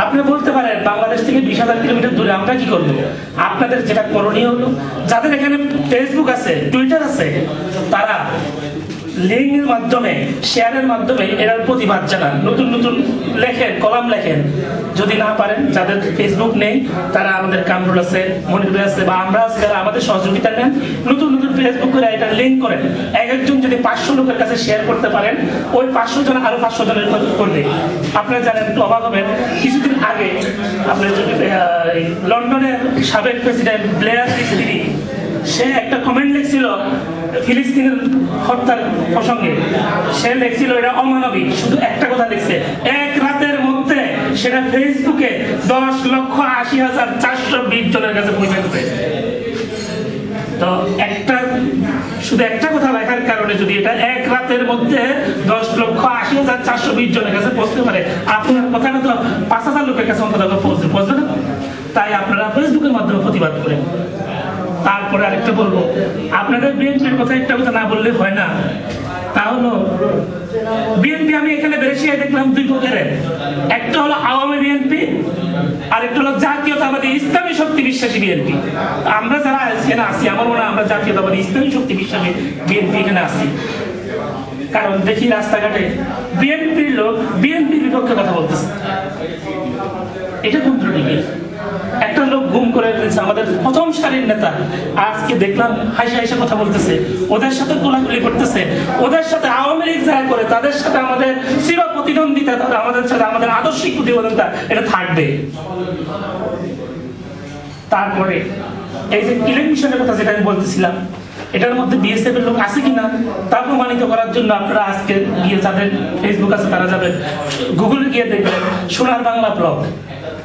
আপনি বলতে পারেন বাংলাদেশ থেকে 20,000 কিলোমিটার দূরে আমরা কি করবো? আপনাদের যেটা করণীয় হলো, যাদের এখানে ফেসবুক আছে, টুইটার আছে, তারা লিঙ্কের মাধ্যমে, শেয়ারের মাধ্যমে এর প্রতিবাদ জানান, নতুন নতুন লেখেন, কলাম লেখেন। যদি না পারেন, যাদের ফেসবুক নেই তারা আমাদের কামরুল আছে, মনির ভাই আছে, বা আমরা আছি, যারা আমাদের সহযোগিতা নেন, নতুন নতুন ফেসবুক করে এটা লিঙ্ক করেন। এক একজন যদি 500 লোকের কাছে শেয়ার করতে পারেন, ওই 500 জন আরো 500 জনের করবে। আপনারা জানেন, একটু অবাক হবেন, কিছুদিন আগে আপনার লন্ডনের সাবেক প্রেসিডেন্ট ব্লেয়ার স্ত্রী, সে একটা কমেন্ট লিখছিল ফিলিস্তিনের হত্যার প্রসঙ্গে। সে লিখছিল এটা অমানবিক, শুধু একটা কথা লিখছে, এক রাতের মধ্যে সেটা ফেসবুকে 10,80,420 জনের কাছে পৌঁছে গেছে। তো শুধু একটা কথা লেখার কারণে যদি এটা এক রাতের মধ্যে 10,80,420 জনের কাছে পৌঁছতে পারে, আপনার কথাটা তো 5,000 লোকের কাছে অন্তত পৌঁছবে না। তাই আপনারা ফেসবুকের মাধ্যমে প্রতিবাদ করেন। তারপরে আরেকটা বলবো, আপনাদের বিএনপির কথা একটা কথা না বললে হয় না। তা হলো বিএনপি, আমি এখানে বেশিয়ায় দেখলাম দুই প্রকারের, একটা হলো আওয়ামী বিএনপি, আর একটা হলো জাতীয়তাবাদী ইসলামী শক্তি বিশ্বাসী বিএনপি। আমরা যারা এখানে আসি, আমার মনে হয় আমরা জাতীয়তাবাদী ইসলামী শক্তি বিশ্বাসী বিএনপি এখানে আসি। কারণ দেখি রাস্তাঘাটে বিএনপির লোক বিএনপির বিপক্ষে কথা বলতেছে, এটা কোন ত্রুটি? একটা লোক গুম করে ফেলছে আমাদের প্রথম সারির নেতা, আজকে দেখলাম হাসি হাসি কথা বলতেছে, ওদের সাথে গোলাগুলি করতেছে, ওদের সাথে আওয়ামী লীগ যারা করে তাদের সাথে আমাদের চির প্রতিদ্বন্দ্বিতা, আমাদের সাথে আমাদের আদর্শিক প্রতিদ্বন্দ্বিতা এটা থাকবে। তারপরে এই যে কিলিং মিশনের কথা যেটা আমি বলতেছিলাম, এটার মধ্যে বিএসএফ এর লোক আছে কিনা তা প্রমাণিত করার জন্য আপনারা আজকে গিয়ে, যাদের ফেসবুক আছে তারা যাবেন, গুগলে গিয়ে দেখবেন সোনার বাংলা ব্লগ।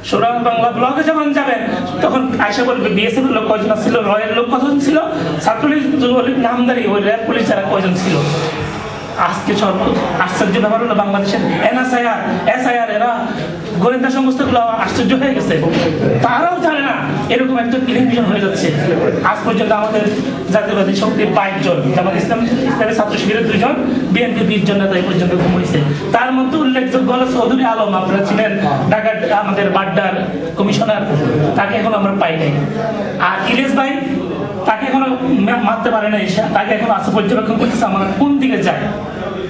সোনার বাংলা ব্লগে যখন যাবেন তখন আয়সা বলবে বিএসএফ এর লোক কয়জন ছিল, রয়ের লোক কজন ছিল, ছাত্রলীগ যুবলীগ নামদারি ওই র্যাব পুলিশ যারা কয়জন ছিল। আজকে আশ্চর্য ব্যাপার হলো বাংলাদেশের এনএসআইআর, এসআইআর, এরা গোয়েন্দা সংস্থাগুলো আশ্চর্য হয়ে গেছে, তারাও জানে না এরকম একটা টেলিভিশন হয়ে যাচ্ছে। আজ পর্যন্ত আমাদের জাতীয়বাদী শক্তির 22 জন, জামাত ইসলামী ছাত্র শিবিরের 2 জন, বিএনপি 20 জন নেতা এই পর্যন্ত গুম হয়েছে। তার মধ্যে উল্লেখযোগ্য হলো চৌধুরী আলম, আপনারা ছিলেন ঢাকার আমাদের বাড্ডার কমিশনার, তাকে এখন আমরা পাই নাই। আর ইলিয়াস ভাই, তাকে এখনো মারতে পারে না, তাকে এখন আছে পর্যবেক্ষণ করতেছে আমরা কোন দিকে যায়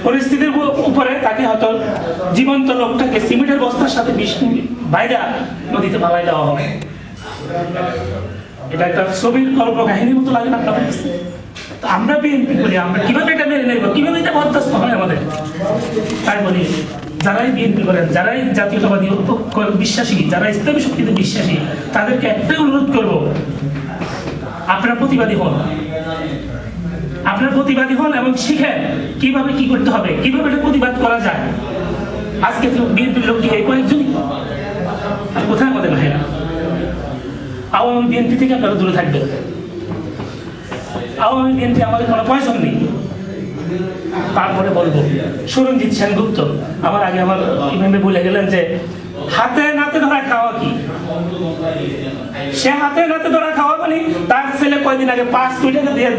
পরিস্থিতির উপরে। তাকে হয়তো জীবন্ত লোকটাকে সিমেন্টের বস্তার সাথে বাইরে নদীতে পালাই দেওয়া হবে। এটা একটা ছবির গল্প কাহিনীর মতো লাগে না আপনার? আমরা বিএনপি করি, আমরা কিভাবে এটা মেনে নেব, কিভাবে এটা বরদাস্ত হয় আমাদের? তাই বলি, যারাই বিএনপি করেন, যারাই জাতীয়তাবাদী বিশ্বাসী, যারা ইসলামী শক্তিতে বিশ্বাসী, তাদেরকে একটাই অনুরোধ করবো, আপনারা প্রতিবাদী হন, আপনারা প্রতিবাদী হন এবং শিখেন কিভাবে কি করতে হবে, কিভাবে এটা প্রতিবাদ করা যায়। আজকে বিএনপির লোক কি এই কয়েকজনই? কোথায় আমাদের ভাইরা? আওয়ামী বিএনপি থেকে আপনারা দূরে থাকবেন। আওয়ামী বিএনপি আমাদের কোনো পয়সন নেই। তারপরে বলবো সুরঞ্জিত সেনগুপ্ত, আমার আগে আমার ইমামে বলে গেলেন যে হাতে নাতে ধরা খাওয়া কি? সে হাতে নাতে ধরা খাওয়া মানে তার ছেলে কয়দিন আগে 5 কোটি টাকা দিয়ে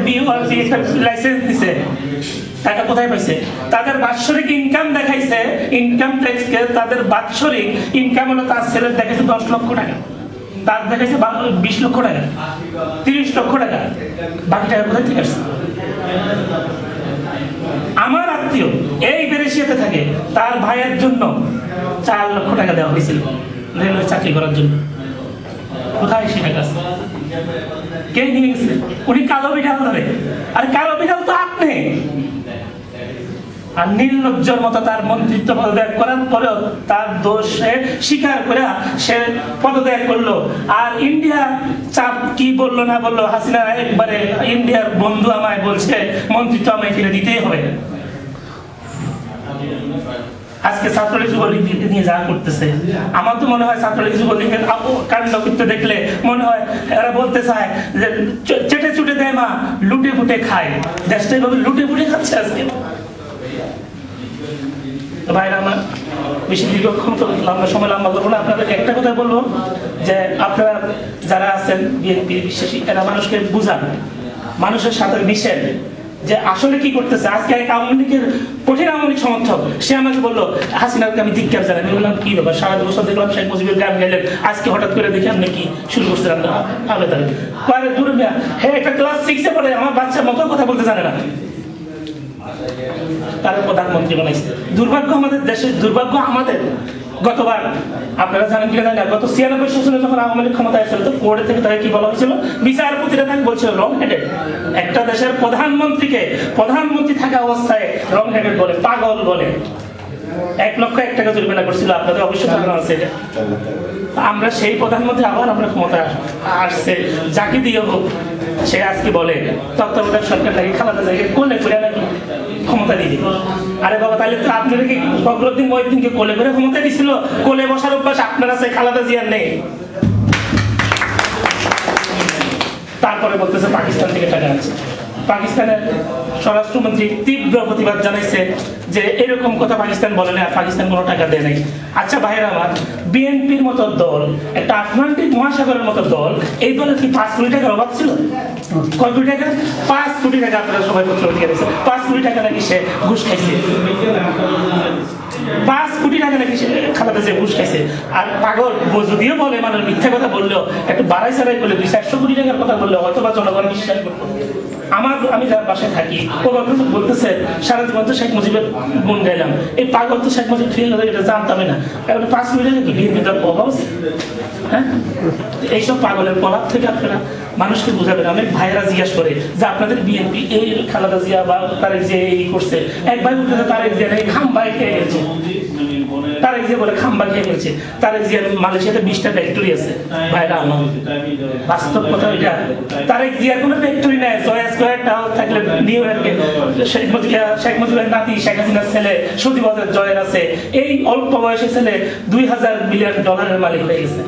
লাইসেন্স দিছে, টাকা কোথায় পাইছে? তাদের বাৎসরিক ইনকাম দেখাইছে, ইনকাম ট্যাক্স কে তাদের বাৎসরিক ইনকাম হলো, তার ছেলের দেখাইছে 10 লক্ষ টাকা, তার দেখাইছে 20 লক্ষ টাকা, 30 লক্ষ টাকা, বাকি টাকা কোথায় থেকে আসছে? আমার আত্মীয় এই বেরেশিয়াতে থাকে, তার ভাইয়ের জন্য 4 লক্ষ টাকা দেওয়া হয়েছিল রেলওয়ে চাকরি করার জন্য। কোথায় সে টাকা? কে নিয়ে গেছে? উনি কালো বিড়াল ধরে, আর কালো বিড়াল তো আপনি। আর নির্লজ্জের মতো তার মন্ত্রিত্ব পদত্যাগ করার পরেও তার দোষ স্বীকার করে সে পদত্যাগ করলো। আর ইন্ডিয়া চাপ কি বললো না বললো, হাসিনা একবারে ইন্ডিয়ার বন্ধু আমায় বলছে মন্ত্রিত্ব আমায় ফিরে দিতেই হবে। আজকে ছাত্রলীগ যুবলীগ নিয়ে যা করতেছে, আমার তো মনে হয় ছাত্রলীগ যুবলীগের কাণ্ড করতে দেখলে মনে হয় এরা বলতে চায় যে চেটে চুটে দেয় মা, লুটে ফুটে খায়। দেশটা এইভাবে লুটে ফুটে খাচ্ছে আজকে। ভাইরা আমার, বেশি দীর্ঘক্ষণ তো লম্বা সময় লম্বা করবো না, আপনাদেরকে একটা কথা বলবো যে আপনারা যারা আছেন বিএনপি বিশ্বাসী, এরা মানুষকে বুঝান, মানুষের সাথে মিশেন, যে আসলে কি করতেছে। আজকে এক আওয়ামী লীগের কঠিন আওয়ামী লীগ সমর্থক সে আমাকে বললো হাসিনাকে আমি ধিক্কার জানাই। আমি বললাম কি ব্যাপার, সারা বছর দেখলাম শেখ মুজিবের গান গাইলেন, আজকে হঠাৎ করে দেখি আপনি কি শুরু করছেন আপনার আবেদন। দূরে মিয়া, হ্যাঁ একটা ক্লাস 6-এ পড়ে, আমার বাচ্চার মতো কথা বলতে জানে না, তারা প্রধানমন্ত্রী বানাইছে। দুর্ভাগ্য আমাদের দেশের, দুর্ভাগ্য আমাদের। গতবার আপনারা জানেন কিনা জানেন, গত 96 সালে যখন আওয়ামী লীগ ক্ষমতায় আসছিল, তো কোর্টে থেকে তাকে কি বলা হয়েছিল, বিচারপতিরা তাকে বলছিল রং হেডেড। একটা দেশের প্রধানমন্ত্রীকে, প্রধানমন্ত্রী থাকা অবস্থায় রং হেডেড বলে, পাগল বলে। 1,01,000 টাকা জরিমানা করছিল, আপনাদের অবশ্যই জানা আছে এটা। আমরা সেই প্রধানমন্ত্রী আবার আমরা ক্ষমতায় আসছে, যাকে দিয়ে হোক সে আজকে বলে তত্ত্বাবধায়ক সরকার নাকি খালাদা জায়গায় কোলে করে নাকি ক্ষমতা দিবে। আরে বাবা, তাহলে তো আপনাদেরকে ফখরুদ্দিন মহিউদ্দিনকে কোলে করে ক্ষমতা দিছিল, কোলে বসার অভ্যাস আপনার আছে, খালাদা জিয়ার নেই। তারপরে বলতেছে পাকিস্তান থেকে টাকা আছে। পাকিস্তানের স্বরাষ্ট্রমন্ত্রী তীব্র প্রতিবাদ জানাইছে যে এরকম কথা পাকিস্তান বলে না, পাকিস্তান কোনো টাকা দেয় নাই। আচ্ছা ভাইরা আমার, বিএনপির মতো দল, একটা আটলান্টিক মহাসাগরের মতো দল, এই দলের কি 5 কোটি টাকার অভাব ছিল? কয় কোটি টাকা? 5 কোটি টাকা। আপনারা সবাই পত্র লিখে দিয়েছে 5 কোটি টাকা নাকি সে ঘুষ খাইছে। 5 কোটি টাকা নাকি সে খালাদা জিয়া ঘুষ খাইছে। আর পাগল যদিও বলে, মানে মিথ্যা কথা বললেও, একটু বাড়াই সারাই করলে 200-400 কোটি টাকার কথা বললে হয়তো বা জনগণ বিশ্বাস করতো। আমি যার বাসায় থাকি, ও বলতেছে সারা জীবন তো শেখ মুজিবের গুণ গাইলাম, এই পাগল তো শেখ মুজিব ঠিক এটা জানতামই না। 5 কোটি টাকা কি বিএনপি তার অভাব? হ্যাঁ, এইসব পাগলের প্রভাব থেকে আপনারা মানুষকে বুঝাবেন। অনেক ভাইয়েরা জিজ্ঞাসা করে যে আপনাদের বিএনপি এই খালেদা জিয়া বা তারেক জিয়া এই করছে, এক ভাই বলতেছে তারেক জিয়া খাম্বাই খেয়ে গেছে, তারেক জিয়া বলে খাম্বা খেয়ে গেছে। তারেক জিয়ার মালয়েশিয়াতে 20টা ফ্যাক্টরি আছে। ভাইরা আমার বাস্তব কথা এটা, তারেক জিয়ার কোনো ফ্যাক্টরি নাই। জয়া স্কোয়ারটাও থাকলে নিউ ইয়র্কে শেখ মুজিবের নাতি শেখ হাসিনার ছেলে সজীবদের জয়ের আছে। এই অল্প বয়সে ছেলে $2,000 বিলিয়ন মালিক হয়ে গেছে।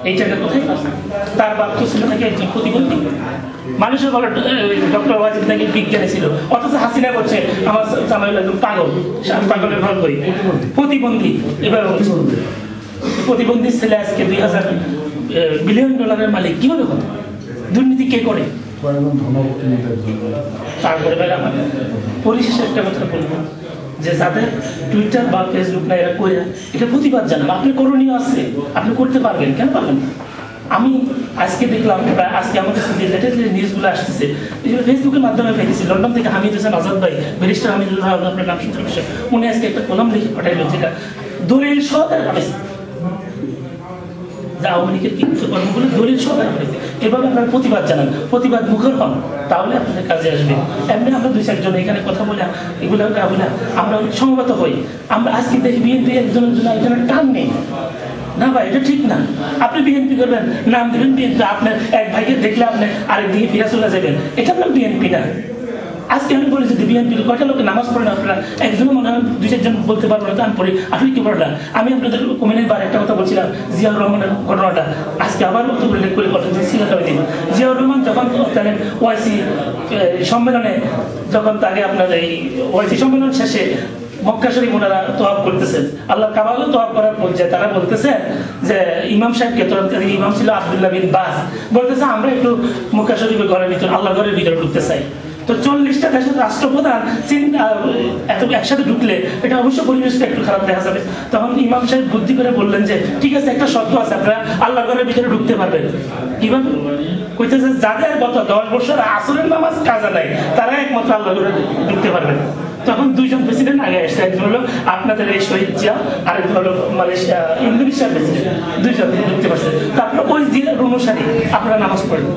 এই টাকা কোথায়? তার বাপ তো ছিল নাকি একজন প্রতিবন্ধী। মানুষের বলে ডক্টর ওয়াজিদ নাকি বিজ্ঞানী ছিল, অথচ হাসিনা বলছে আমার জামাইল একদম পাগল, পাগলের ঘর করি প্রতিবন্ধী। এবার প্রতিবন্ধী ছেলে আজকে $2,000 বিলিয়ন মালিক কিভাবে হবে? দুর্নীতি কে করে? তারপরে পরিশেষে একটা কথা বলবো যে যাদের টুইটার বা ফেসবুক না এরা করে এটা প্রতিবাদ জানান, আপনি করণীয় আছে, আপনি করতে পারবেন, কেন পারবেন? আমি আজকে দেখলাম, আজকে আমাদের যে লেটেস্ট নিউজগুলো আসতেছে ফেসবুকের মাধ্যমে পেয়েছি, লন্ডন থেকে হামিদ হোসেন আজাদ ভাই, ব্যারিস্টার হামিদুল ভাই, আপনার নাম শুনতে পাচ্ছেন, উনি আজকে একটা কলম লিখে পাঠাইলেন, যেটা দলিল সহকারে পাঠাইছে যে আওয়ামী লীগের কিছু কর্মগুলো দলিল সহকারে পাঠাইছে। এভাবে আপনার প্রতিবাদ জানান, প্রতিবাদ মুখর হন, তাহলে আপনাদের কাজে আসবে। এমনি আমরা 2-4 এখানে কথা বলে এগুলো বলে আমরা সমবেত হই। আমরা আজকে দেখি বিএনপি একজনের জন্য একজনের টান নেই না ভাই, এটা ঠিক না। আপনি বিএনপি করবেন, নাম দেবেন বিএনপি, আপনার এক ভাইকে দেখলে আপনি আরেকদিকে ফিরে চলে যাবেন, এটা আপনার বিএনপি না। আজকে আমি বলি যে বিএনপির কয়টা লোকে নামাজ পড়ে না, আপনারা একজনও মনে হয় 2-4 বলতে পারবো না, আমি পড়ি, আসলে কি পড়ে না। আমি আপনাদের কমিউনিটির বার একটা কথা বলছিলাম, জিয়াউর রহমানের ঘটনাটা আজকে আবার উল্লেখ করে দিন। জিয়াউর রহমান যখন তাদের ওয়াইসি সম্মেলনে, যখন তাকে আপনার এই ওয়াইসি সম্মেলন শেষে মক্কা শরীফ ওনারা তোয়াব করতেছেন, আল্লাহ কাবাও তোয়াব করার পর্যায়ে তারা বলতেছে যে ইমাম সাহেবকে, ইমাম ছিল আব্দুল্লাহ বিন বাস, বলতেছে আমরা একটু মক্কা শরীফের ঘরের ভিতর, আল্লাহ ঘরের ভিতরে ঢুকতে চাই। তো 40টা দেশের রাষ্ট্রপ্রধান এত একসাথে ঢুকলে এটা অবশ্য পরিবেশটা একটু খারাপ দেখা যাবে। তখন ইমাম সাহেব বুদ্ধি করে বললেন যে ঠিক আছে, একটা শর্ত আছে, আপনারা আল্লাহ ঘরের ভিতরে ঢুকতে পারবেন। কিভাবে? কইতেছে যাদের গত 10 বছর আসরের নামাজ কাজা নাই, তারা একমাত্র আল্লাহ ঘরে ঢুকতে পারবেন। তখন 2জন প্রেসিডেন্ট আগে আসছে, একজন হলো আপনাদের এই শহীদ জিয়া, আরেকজন হলো মালয়েশিয়া ইন্দোনেশিয়ার প্রেসিডেন্ট, 2জন ঢুকতে পারছে। তারপরে ওই জিয়ার অনুসারী আপনারা নামাজ পড়েন।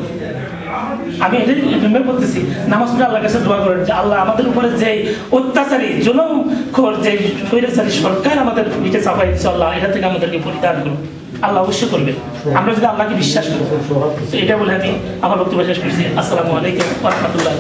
আমি এটাই বলতেছি, নামাজ পড়ে আল্লাহর কাছে দোয়া করেন যে আল্লাহ আমাদের উপরে যে অত্যাচারী জুলুমখোর যে স্বৈরাচারী সরকার আমাদের নিচে চাপাই দিচ্ছে, আল্লাহ এটা থেকে আমাদেরকে পরিত্রাণ করুন। আল্লাহ অবশ্যই করবে, আমরা যদি আল্লাহকে বিশ্বাস করি। এটা বলে আমি আমার বক্তব্য শেষ করছি। আসসালামু আলাইকুম ওয়া রাহমাতুল্লাহ।